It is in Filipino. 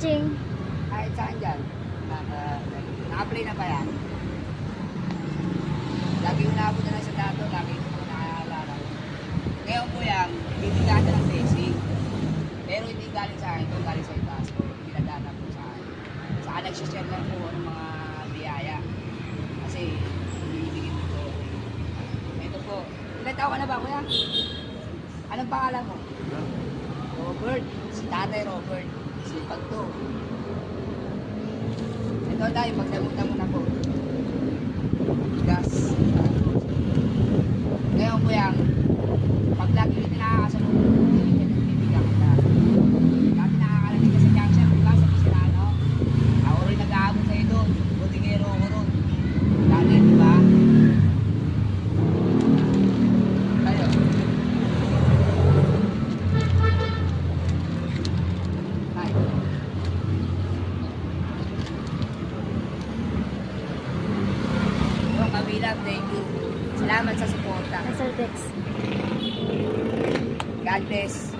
Ching. Kahit saan dyan. Naka-play na ba yan? Lagi ko naabot na lang sa dato, lagi ko nakaalala. Ngayon po yan, bibigyan ng basic. Pero hindi galing sa akin, ito galing sa itaas ko. Pinadana po sa akin. Saka nagsishare lang po ng mga biyaya. Kasi, bibigyan ko po. Ito po. Ilan taon ka na ba, kuya? Anong pangalan mo? Robert. Si Tatay Robert. Sipag to. Ito tayo, pagdamutan mo na po. Gas. Ngayon po yan, pag lagi hindi nakakasunod, bibigyan kita. Dati nakakalanig ka sa junction, di ba? Sa Pisilano. Ako rin nag-aabot sa'yo doon. Butingero ko ron. Dati, di ba? Tayo. Hi. Yung kabilang, thank you. Salamat sa suporta. Sir Dex. God bless.